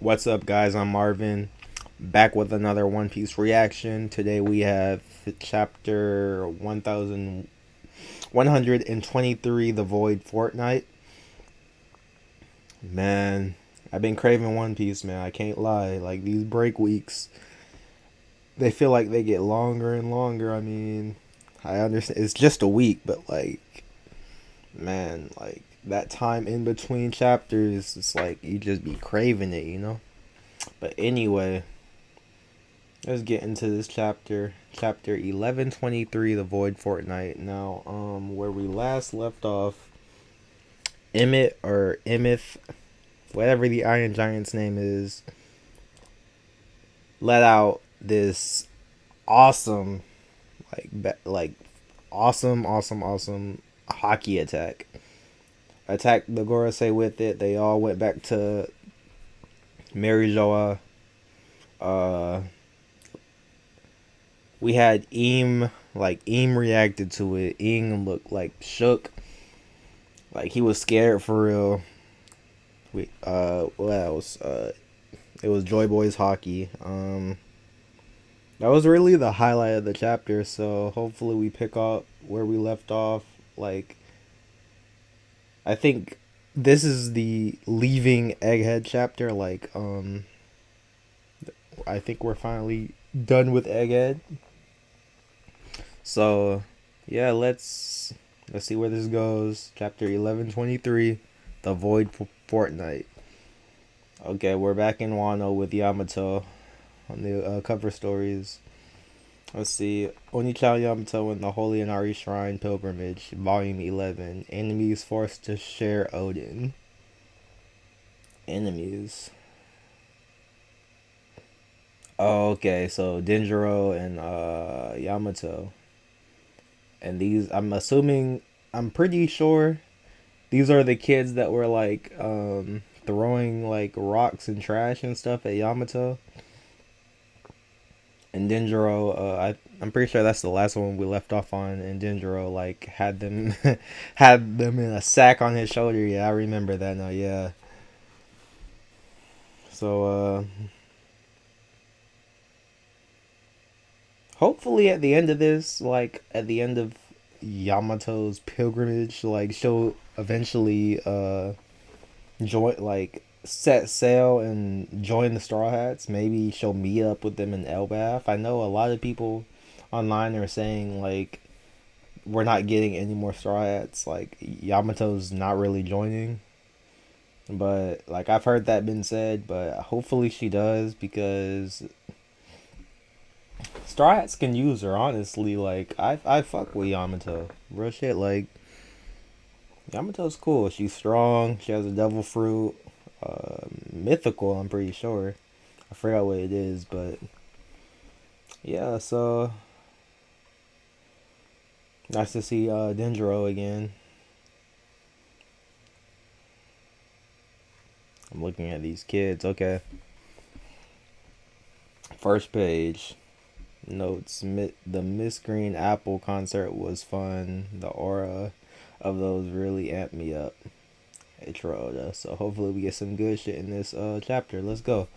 What's up, guys? I'm Marvin, back with another One Piece reaction. Today we have chapter 1123, The Void Fortnite. Man, I've been craving One Piece, man. I can't lie. Like, these break weeks, they feel like they get longer and longer. I mean, I understand it's just a week, but like, man, like, that time in between chapters, it's like you just be craving it. But anyway, let's get into this chapter. Chapter 1123, The Void Fortnite. Now, where we last left off, Emmett or Emeth, whatever the Iron Giant's name is, let out this awesome, like awesome hockey attack. Attacked the Gorosei with it. They all went back to Mary Joa. Uh, we had Eam reacted to it. Eam looked like shook, like he was scared for real. What else? It was Joy Boys hockey. That was really the highlight of the chapter. So hopefully we pick up where we left off. Like, I think this is the leaving Egghead chapter. Like, I think we're finally done with Egghead. So, yeah, let's see where this goes. Chapter 1123, The Void Fortnite. Okay, we're back in Wano with Yamato on the cover stories. Let's see. Onichao Yamato and the Holy Inari Shrine Pilgrimage, Volume 11. Enemies forced to share Odin. Enemies. Oh, okay, so Denjiro and Yamato. And these, I'm pretty sure these are the kids that were like throwing like rocks and trash and stuff at Yamato. And Denjiro, I'm pretty sure that's the last one we left off on. And Denjiro like had them had them in a sack on his shoulder. Yeah, I remember that now. Yeah. So hopefully at the end of this, like at the end of Yamato's pilgrimage, like she'll eventually join, like set sail and join the Straw Hats. Maybe she'll meet up with them in Elbaf. I know a lot of people online are saying like we're not getting any more Straw Hats. Like Yamato's not really joining. But like I've heard that been said, but hopefully she does because Straw Hats can use her, honestly. Like I fuck with Yamato. Real shit, like Yamato's cool. She's strong. She has a devil fruit. Mythical, I'm pretty sure. I forgot what it is, but yeah. So nice to see Denjiro again. I'm looking at these kids. Okay, first page. Notes: the Miss Green Apple concert was fun. The aura of those really amped me up. Oda. So hopefully we get some good shit in this chapter. Let's go.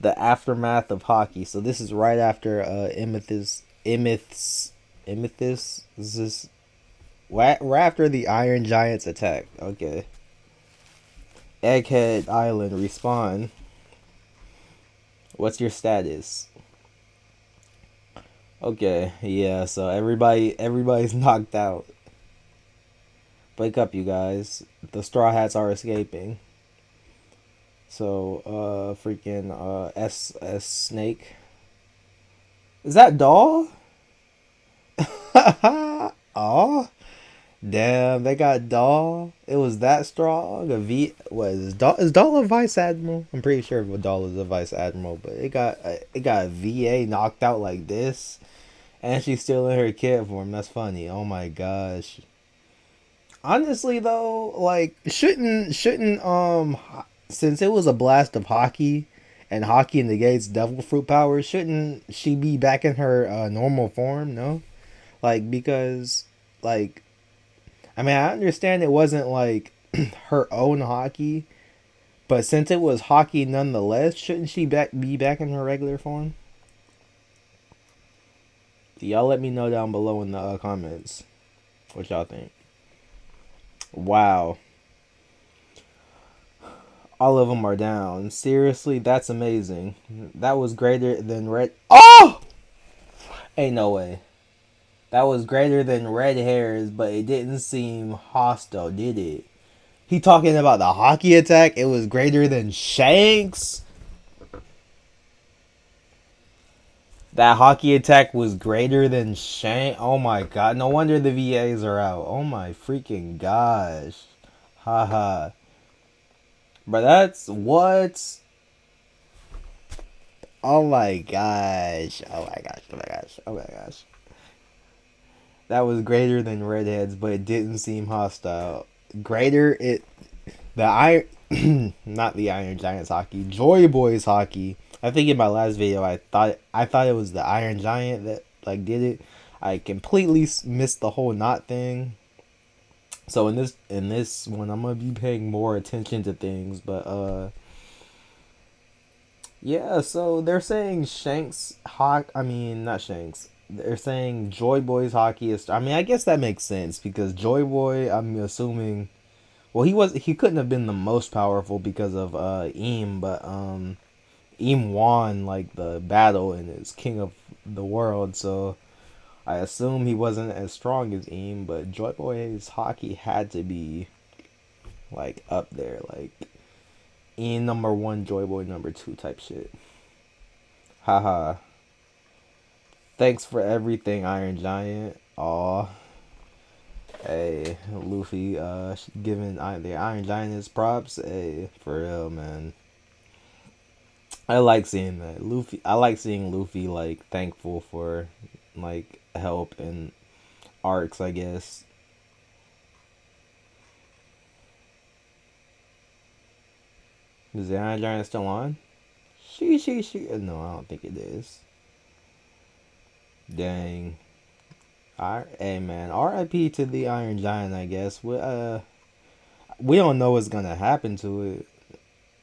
The aftermath of hockey. So this is right after Emethys. This is right after the Iron Giants attack. Okay. Egghead Island respawn. What's your status? Okay, yeah. So everybody's knocked out. Wake up, you guys. The Straw Hats are escaping. So, freaking, S Snake. Is that Doll? Oh, damn, they got Doll. It was that strong. Is Doll a Vice Admiral? I'm pretty sure Doll is a Vice Admiral, but it got a VA knocked out like this, and she's still in her kid form. That's funny. Oh my gosh. Honestly though, like shouldn't since it was a blast of hockey and hockey negates devil fruit power, shouldn't she be back in her normal form? No, like because I mean I understand it wasn't like her own hockey, But since it was hockey nonetheless, shouldn't she be back in her regular form? Y'all let me know down below in the comments what y'all think. Wow. All of them are down. Seriously, that's amazing. That was greater than red. Oh! Ain't no way. That was greater than red hairs, but it didn't seem hostile, did it? He talking about the hockey attack. It was greater than Shanks. That hockey attack was greater than Shank. Oh my god. No wonder the VAs are out. Oh my freaking gosh. Haha. But that's what. Oh my gosh. Oh my gosh. Oh my gosh. Oh my gosh. That was greater than redheads, but it didn't seem hostile. Greater it. The Iron. Not the Iron Giants hockey. Joy Boys hockey. I think in my last video I thought it was the Iron Giant that like did it. I completely missed the whole knot thing. So in this one I'm gonna be paying more attention to things, but yeah. So they're saying Shanks hockey. I mean not Shanks. They're saying Joy Boy's hockey is. I mean I guess that makes sense because Joy Boy. I'm assuming. Well, he couldn't have been the most powerful because of Eam, but Eam won like the battle and is king of the world, so I assume he wasn't as strong as Eam, but Joy Boy's hockey had to be like up there, like Eam number one, Joy Boy number two type shit. Haha. Thanks for everything, Iron Giant. Aw. Hey, Luffy, giving the Iron Giant his props. Hey, for real, man. I like seeing that. Luffy I like seeing Luffy like thankful for like help and arcs, I guess. Is the Iron Giant still on? She. No, I don't think it is. Dang. Hey man, R.I.P. to the Iron Giant. I guess we don't know what's gonna happen to it.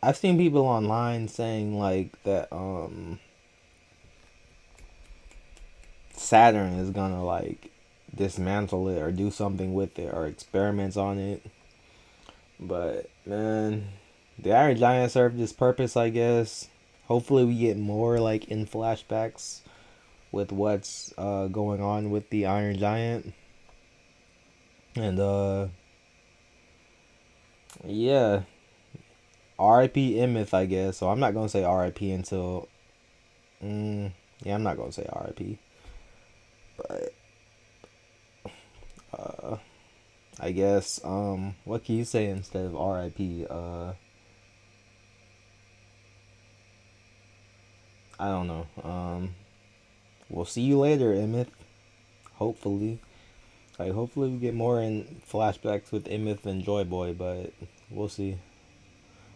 I've seen people online saying like that Saturn is gonna like dismantle it or do something with it or experiments on it. But man, the Iron Giant served its purpose, I guess. Hopefully, we get more like in flashbacks with what's going on with the Iron Giant, and yeah, R.I.P. Emmet, I guess. So I'm not gonna say R.I.P. until yeah, I'm not gonna say R.I.P. But I guess what can you say instead of R.I.P. I don't know. We'll see you later, Emmett. Hopefully. Like, hopefully we get more in flashbacks with Emmett and Joy Boy, but we'll see.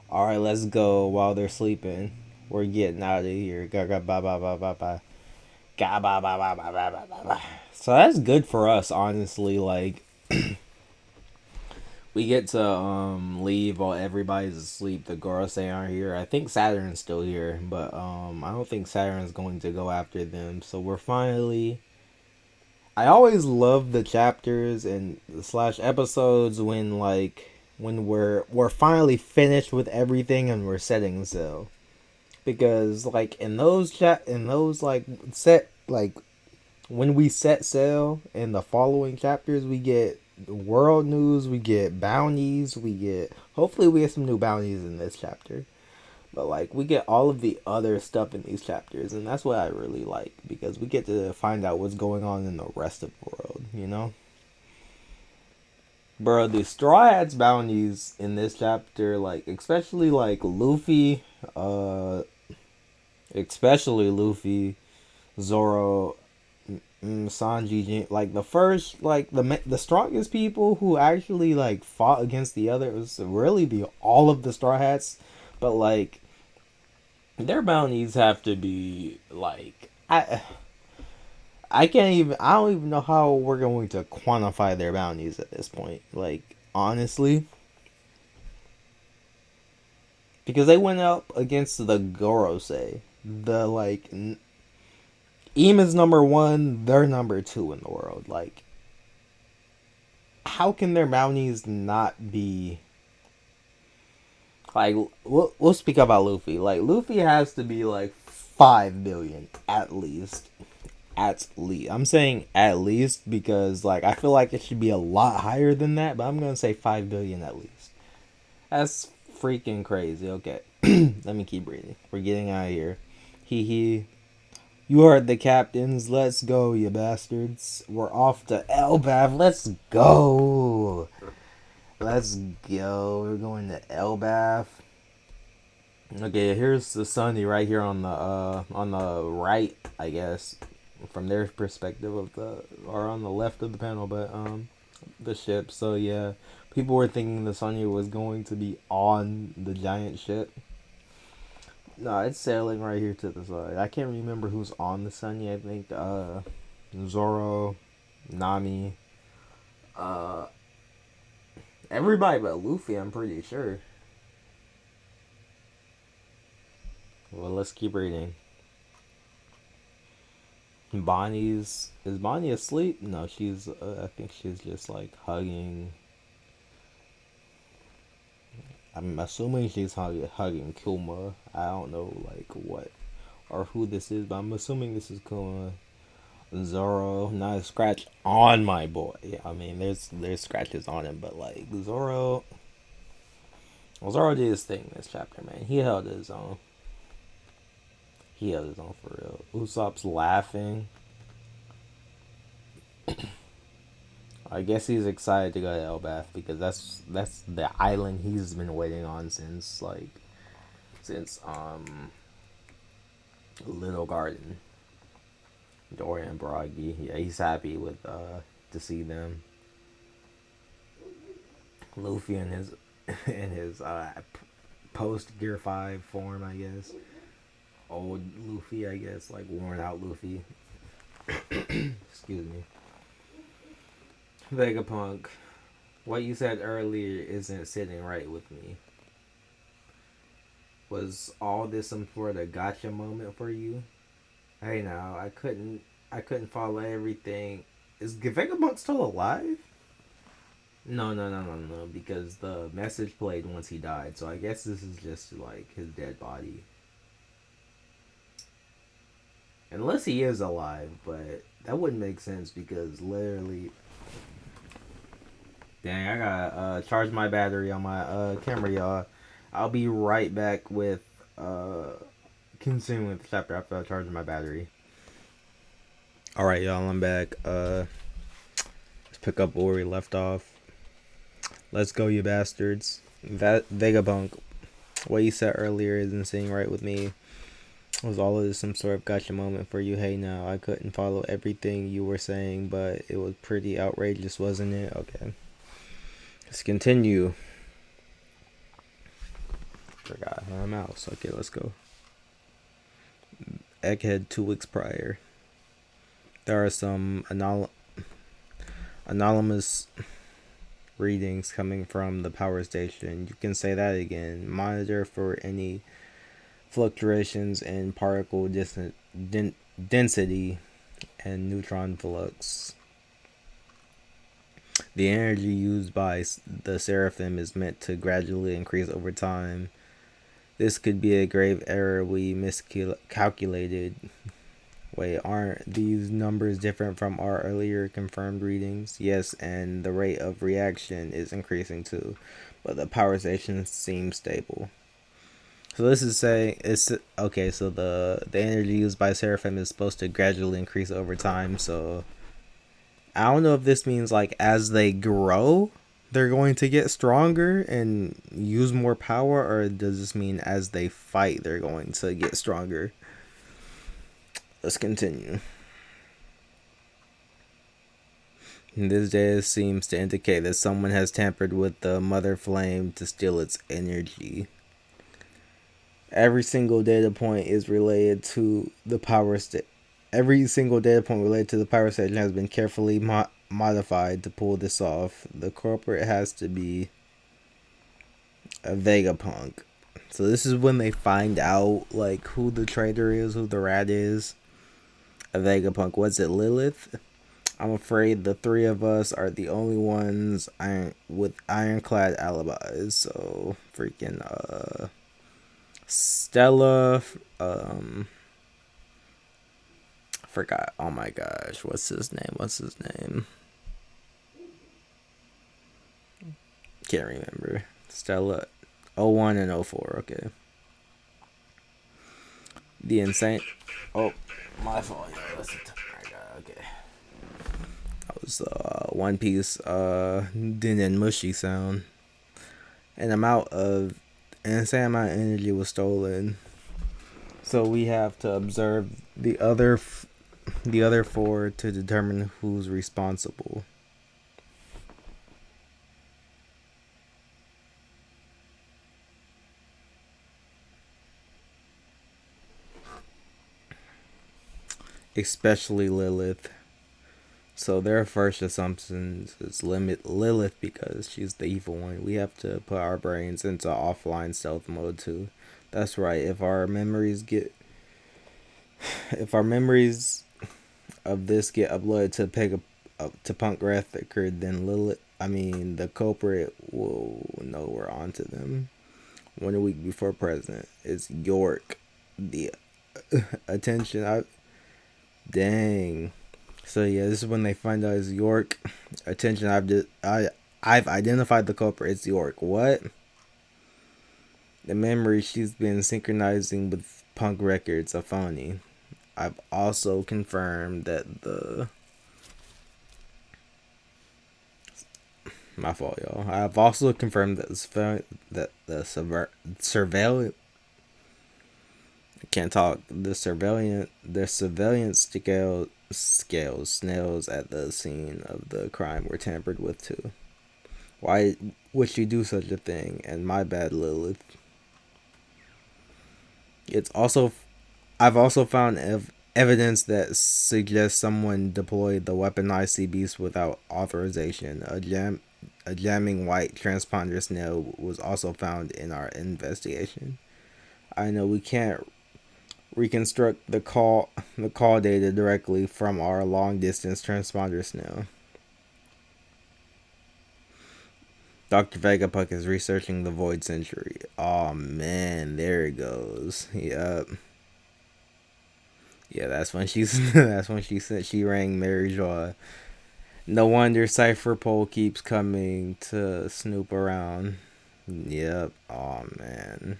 Alright, let's go while they're sleeping. We're getting out of here. Ga ga ba ba ba ba ba. Ga ba ba ba ba ba ba ba. So that's good for us, honestly. Like, we get to leave while everybody's asleep. The Gorosei aren't here. I think Saturn's still here, but I don't think Saturn's going to go after them. So we're finally. I always love the chapters and slash episodes when we're finally finished with everything and we're setting sail. Because like in those like set like when we set sail in the following chapters, we get world news, we get bounties, hopefully we get some new bounties in this chapter. But like we get all of the other stuff in these chapters, and that's what I really like because we get to find out what's going on in the rest of the world, you know? Bro, the Straw Hats bounties in this chapter, like especially like Luffy, especially Luffy, Zoro, Sanji, like the first, like the strongest people who actually like fought against the other was really the all of the Straw Hats, but like their bounties have to be like I don't even know how we're going to quantify their bounties at this point. Like honestly, because they went up against the Gorosei. The like Eam is number one, they're number two in the world. Like, how can their bounties not be like? We'll speak about Luffy. Like, Luffy has to be like 5 billion at least. At least, I'm saying at least because like I feel like it should be a lot higher than that, but I'm gonna say 5 billion at least. That's freaking crazy. Okay, let me keep reading. We're getting out of here. Hee hee. You heard the captains. Let's go, you bastards. We're off to Elbaf. Let's go. Let's go. We're going to Elbaf. Okay, here's the Sunny right here on the right, I guess, from their perspective of the or on the left of the panel, but the ship. So yeah, people were thinking the Sunny was going to be on the giant ship. No, it's sailing right here to the side. I can't remember who's on the Sunny. I think Zoro, Nami, uh everybody but Luffy, I'm pretty sure. Well, let's keep reading. Is Bonnie asleep? No, she's I think she's just like hugging. I'm assuming she's hugging Kuma. I don't know like what or who this is, but I'm assuming this is Kuma. Zoro, not a scratch on my boy. I mean, there's scratches on him, but like Zoro did his thing this chapter, man. He held his own. He held his own for real. Usopp's laughing. I guess he's excited to go to Elbaf because that's the island he's been waiting on since Little Garden. Dorian and Bragi. Yeah, he's happy with to see them. Luffy in his in his post Gear 5 form, I guess. Old Luffy, I guess, like worn out Luffy. Excuse me. Vegapunk, what you said earlier isn't sitting right with me. Was all this some sort of gotcha moment for you? Hey now, I couldn't follow everything. Is Vegapunk still alive? No, because the message played once he died, so I guess this is just like his dead body. Unless he is alive, but that wouldn't make sense because literally. Dang, I gotta charge my battery on my camera, y'all. I'll be right back with continuing the chapter after I charge my battery. Alright, y'all, I'm back. Let's pick up where we left off. Let's go, you bastards. Vegapunk, what you said earlier isn't sitting right with me. Was all of this some sort of gotcha moment for you? Hey now, I couldn't follow everything you were saying, but it was pretty outrageous, wasn't it? Okay. Let's continue. Forgot how I'm out. So okay, let's go. Egghead 2 weeks prior. There are some anonymous readings coming from the power station. You can say that again. Monitor for any fluctuations in particle density and neutron flux. The energy used by the Seraphim is meant to gradually increase over time. This could be a grave error we miscalculated. Wait, aren't these numbers different from our earlier confirmed readings? Yes, and the rate of reaction is increasing too, but the power station seems stable. So this is saying it's okay. So the energy used by Seraphim is supposed to gradually increase over time. So I don't know if this means like as they grow, they're going to get stronger and use more power, or does this mean as they fight, they're going to get stronger? Let's continue. This data seems to indicate that someone has tampered with the mother flame to steal its energy. Every single data point is related to the power station. Every single data point related to the power station has been carefully modified to pull this off. The culprit has to be a Vegapunk. So this is when they find out like who the traitor is, who the rat is. A Vegapunk. Was it Lilith? I'm afraid the three of us are the only ones with ironclad alibis. So freaking Stella, forgot. Oh my gosh, what's his name? What's his name? Can't remember. Stella, 01 and 04. Okay. The insane. Oh, my fault. Yeah, listen to my God. Okay. That was One Piece din and mushy sound. An insane amount of energy was stolen. So we have to observe the other four to determine who's responsible. Especially Lilith. So their first assumption is limit Lilith because she's the evil one. We have to put our brains into offline stealth mode too. That's right. If our memories of this get uploaded to Punk Record, then the culprit will know we're onto them. 1 week before present is York. The attention. Dang. So yeah, this is when they find out it's York. Attention, I've identified the culprit. It's York. What? The memory she's been synchronizing with Punk Records are phony. I've also confirmed that my fault, y'all. I've also confirmed that surveillance. Can't talk. The surveillance snails at the scene of the crime were tampered with too. Why would she do such a thing? And my bad, Lilith. It's also I've also found evidence that suggests someone deployed the weaponized CBs without authorization. A jamming white transponder snail was also found in our investigation. I know we can't reconstruct the call data directly from our long distance transponders now. Dr. Vegapunk is researching the Void Century. Oh man, there it goes. Yep. Yeah, that's when that's when she said she rang Mary Joy. No wonder Cypher Pole keeps coming to snoop around. Yep. Oh man.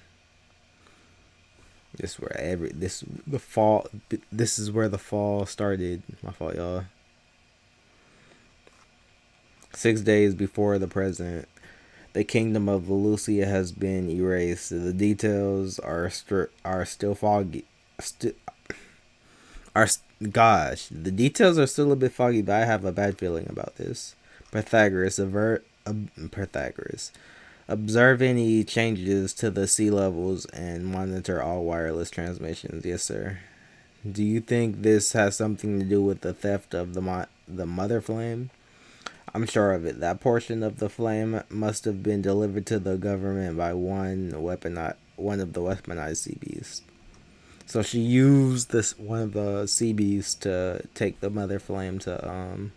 This is where the fall started. My fault, y'all. 6 days before the present, the kingdom of Valusia has been erased. The details are still foggy. Gosh, the details are still a bit foggy, but I have a bad feeling about this. Pythagoras. Observe any changes to the sea levels and monitor all wireless transmissions. Yes, sir. Do you think this has something to do with the theft of the mother flame? I'm sure of it. That portion of the flame must have been delivered to the government by one of the weaponized CBs. So she used one of the CBs to take the mother flame to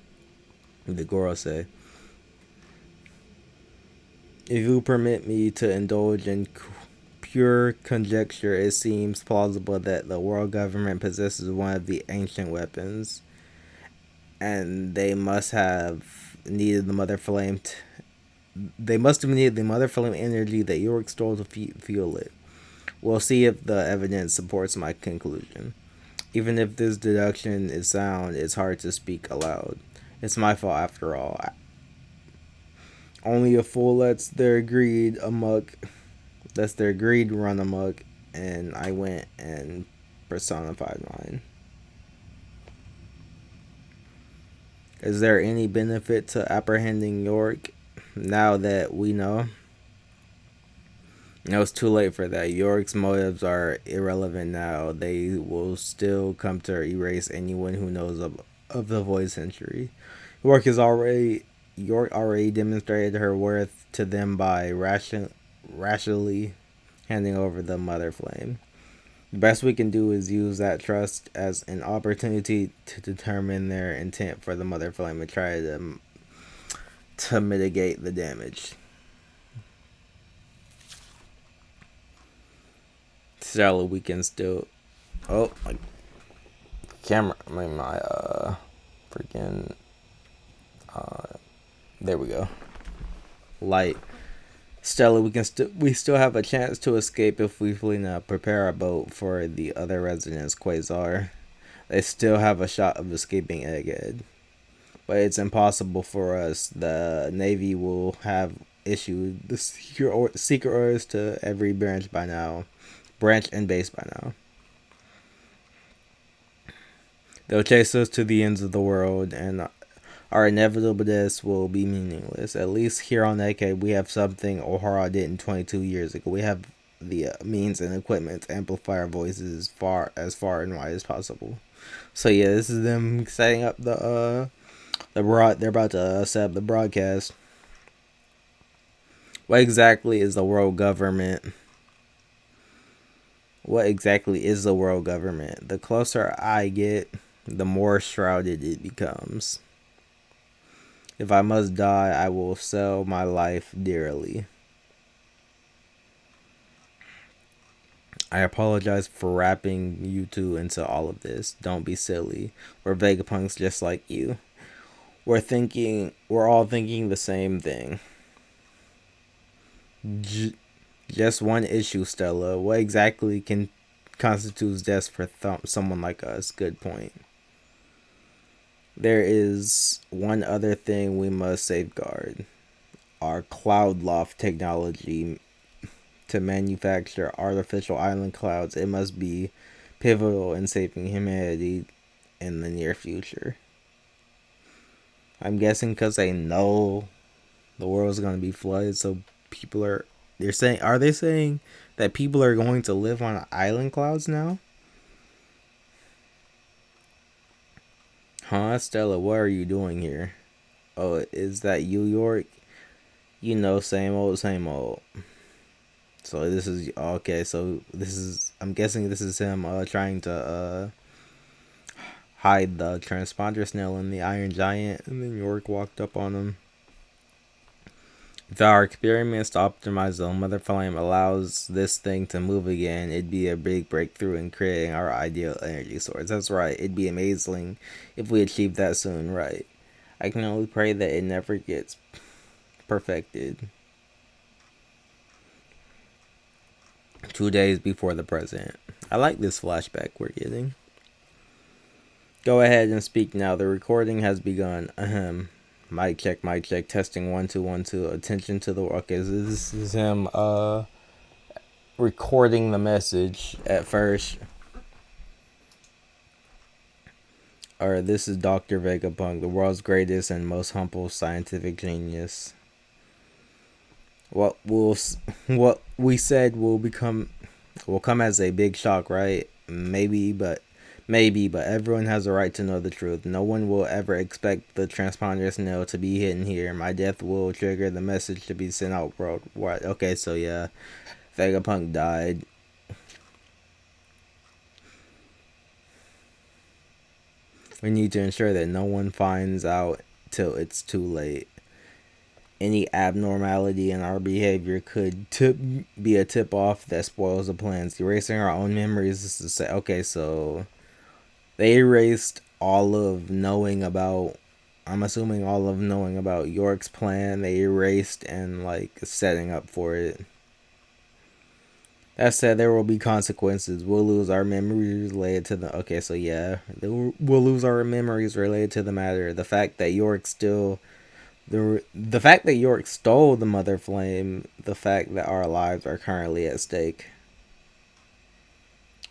the Gorosei. If you permit me to indulge in pure conjecture, it seems plausible that the world government possesses one of the ancient weapons, and they must have needed the mother flame. They must have needed the mother flame energy that York stole to fuel it. We'll see if the evidence supports my conclusion. Even if this deduction is sound, it's hard to speak aloud. It's my fault after all. Only a fool lets their greed run amok, and I went and personified mine. Is there any benefit to apprehending York now that we know? No, it's too late for that. York's motives are irrelevant now. They will still come to erase anyone who knows of the Void Century. York already demonstrated her worth to them by rationally handing over the mother flame. The best we can do is use that trust as an opportunity to determine their intent for the mother flame and try to mitigate the damage. Stella, we can still. Oh, my camera. My freaking. There we go. Light. Stella, we still have a chance to escape if we flee now. Prepare a boat for the other residents, Quasar. They still have a shot of escaping Egghead. But it's impossible for us. The Navy will have issued the secret orders to every branch and base by now. They'll chase us to the ends of the world, and our inevitable deaths will be meaningless. At least here on EGGHEAD, we have something O'Hara didn't 22 years ago. We have the means and equipment to amplify our voices far and wide as possible. So yeah, this is them setting up they're about to set up the broadcast. What exactly is the world government? What exactly is the world government? The closer I get, the more shrouded it becomes. If I must die, I will sell my life dearly. I apologize for wrapping you two into all of this. Don't be silly. We're Vegapunks just like you. We're all thinking the same thing. Just one issue, Stella. What exactly constitutes death for someone like us? Good point. There is one other thing we must safeguard. Our cloud loft technology to manufacture artificial island clouds. It must be pivotal in saving humanity in the near future. I'm guessing because they know the world's going to be flooded, so are they saying that people are going to live on island clouds now? Huh, Stella, what are you doing here? Oh, is that you, York? You know, same old, same old. So this is okay. So I'm guessing this is him trying to hide the transponder snail in the Iron Giant, and then York walked up on him. If our experiments to optimize the mother flame allows this thing to move again, it'd be a big breakthrough in creating our ideal energy source. That's right. It'd be amazing if we achieve that soon, right? I can only pray that it never gets perfected. 2 days before the present. I like this flashback we're getting. Go ahead and speak now. The recording has begun. Ahem. Mic check, testing 1 2 1 2. Attention to the okay. So this is him recording the message at first. Or this is Dr. Vegapunk, the world's greatest and most humble scientific genius. What we said will come as a big shock, right? Maybe, but everyone has a right to know the truth. No one will ever expect the transponder signal to be hidden here. My death will trigger the message to be sent out worldwide. Okay, so yeah, Vegapunk died. We need to ensure that no one finds out till it's too late. Any abnormality in our behavior could be a tip-off that spoils the plans. Erasing our own memories is to say, okay, so they erased all of knowing about, I'm assuming all of knowing about York's plan. They erased and setting up for it. That said, there will be consequences. We'll lose our memories related to the, okay, so yeah, we'll lose our memories related to the matter. The fact that York stole the mother flame, the fact that our lives are currently at stake.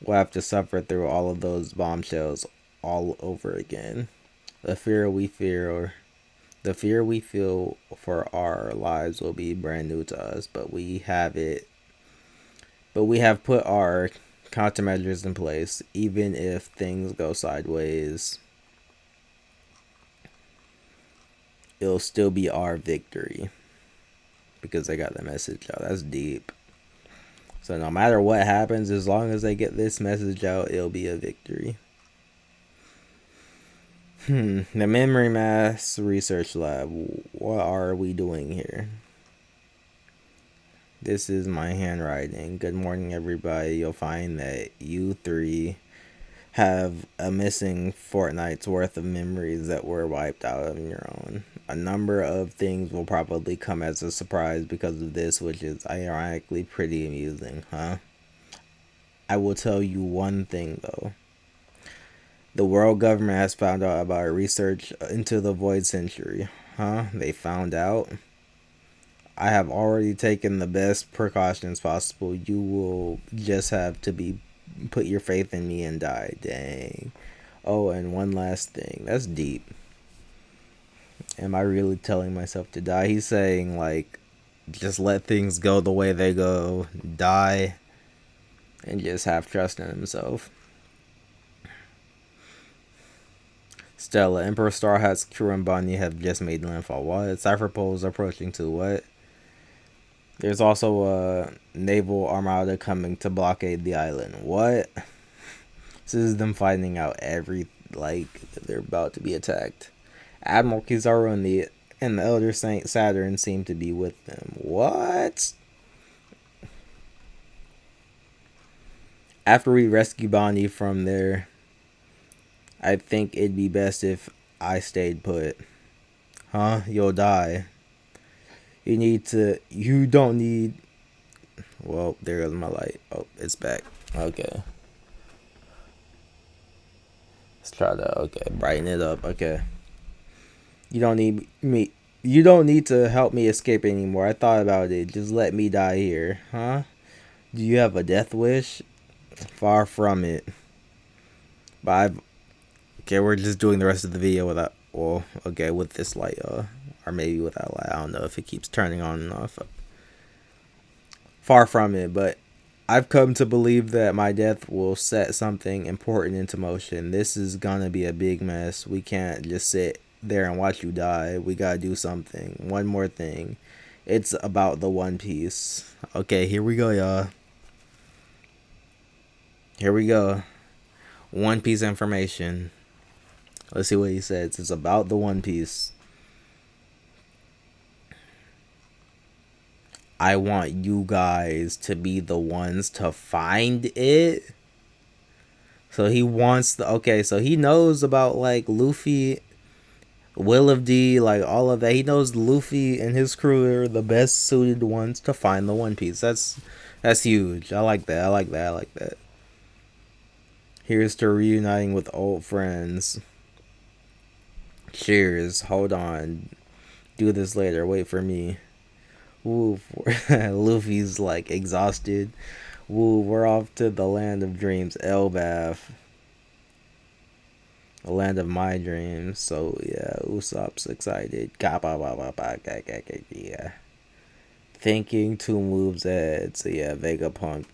We'll have to suffer through all of those bombshells all over again. The fear we feel for our lives will be brand new to us, but we have put our countermeasures in place. Even if things go sideways, it'll still be our victory. Because I got the message out. That's deep. So no matter what happens, as long as they get this message out, it'll be a victory. The Memory Mass Research Lab. What are we doing here? This is my handwriting. Good morning, everybody. You'll find that you three have a missing fortnight's worth of memories that were wiped out on your own. A number of things will probably come as a surprise because of this, which is ironically pretty amusing, huh? I will tell you one thing though. The world government has found out about research into the void century. Huh? They found out. I have already taken the best precautions possible. You will just have to put your faith in me and die. Dang. Oh, and one last thing. That's deep. Am I really telling myself to die? He's saying, like, just let things go the way they go. Die. And just have trust in himself. Stella, Emperor Star Hat's crew and Bonnie have just made landfall. What? Cypher Pole is approaching to what? There's also a naval armada coming to blockade the island. What? This is them finding out they're about to be attacked. Admiral Kizaru and the Elder Saint Saturn seem to be with them. What? After we rescue Bonnie from there, I think it'd be best if I stayed put. Huh? You'll die. You don't need. Well, there goes my light. Oh, it's back. Okay. Let's try to, brighten it up. Okay. You don't need me. You don't need to help me escape anymore. I thought about it. Just let me die here. Huh? Do you have a death wish? Far from it. But we're just doing the rest of the video without, with this light, or maybe without light. I don't know if it keeps turning on and off. Far from it, but I've come to believe that my death will set something important into motion. This is gonna be a big mess. We can't just sit there and watch you die. We gotta do something. One more thing. It's about the One Piece. Okay, here we go, y'all. Here we go. One Piece information. Let's see what he says. It's about the One Piece. I want you guys to be the ones to find it. So he wants so he knows about like Luffy, Will of D, like all of that. He knows Luffy and his crew are the best suited ones to find the One Piece. That's huge. I like that. I like that. Here's to reuniting with old friends. Cheers. Hold on. Do this later. Wait for me. Woo. Luffy's like exhausted. Woo. We're off to the land of dreams. Elbaf. The land of my dreams. So yeah, Usopp's excited. Yeah. Thinking 2 moves ahead. So yeah, Vegapunk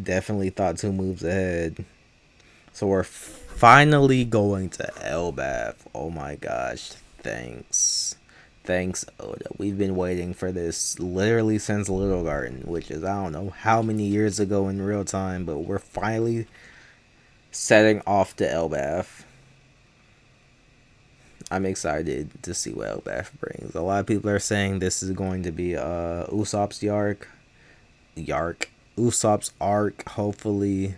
definitely thought 2 moves ahead. So we're finally going to Elbaf. Oh my gosh. Thanks, Oda. We've been waiting for this literally since Little Garden, which is, I don't know how many years ago in real time, but we're finally setting off to Elbaf. I'm excited to see what Elbaf brings. A lot of people are saying this is going to be Usopp's Usopp's arc, hopefully.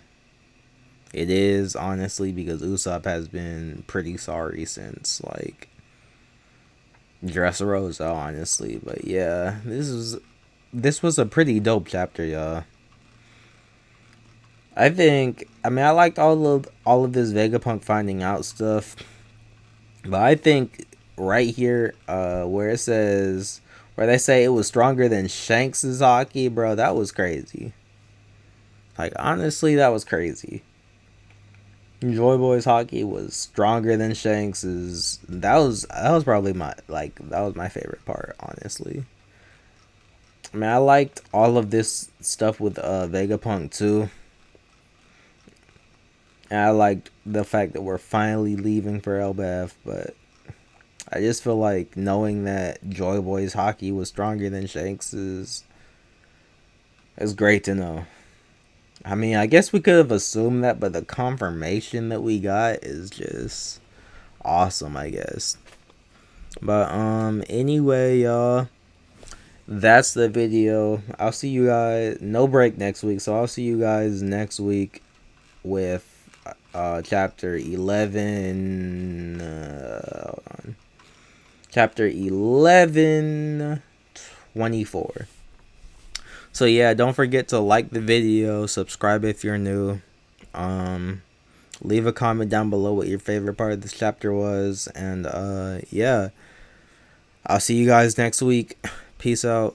It is, honestly, because Usopp has been pretty sorry since, like, Dressrosa, honestly. But yeah, this was a pretty dope chapter, y'all. I liked all of this Vegapunk finding out stuff. But I think right here, where they say it was stronger than Shanks's hockey, bro, that was crazy. Like, honestly, that was crazy. Joy Boy's hockey was stronger than Shanks's. That was probably my favorite part, honestly. I mean, I liked all of this stuff with Vegapunk too. And I liked the fact that we're finally leaving for Elbaf, but I just feel like knowing that Joy Boy's hockey was stronger than Shanks's is great to know. I mean, I guess we could have assumed that, but the confirmation that we got is just awesome, I guess. But anyway, y'all, that's the video. I'll see you guys. No break next week, so I'll see you guys next week with chapter 11. Hold on. Chapter 11:24. So yeah, don't forget to like the video, subscribe if you're new. Leave a comment down below what your favorite part of this chapter was, and yeah, I'll see you guys next week. Peace out.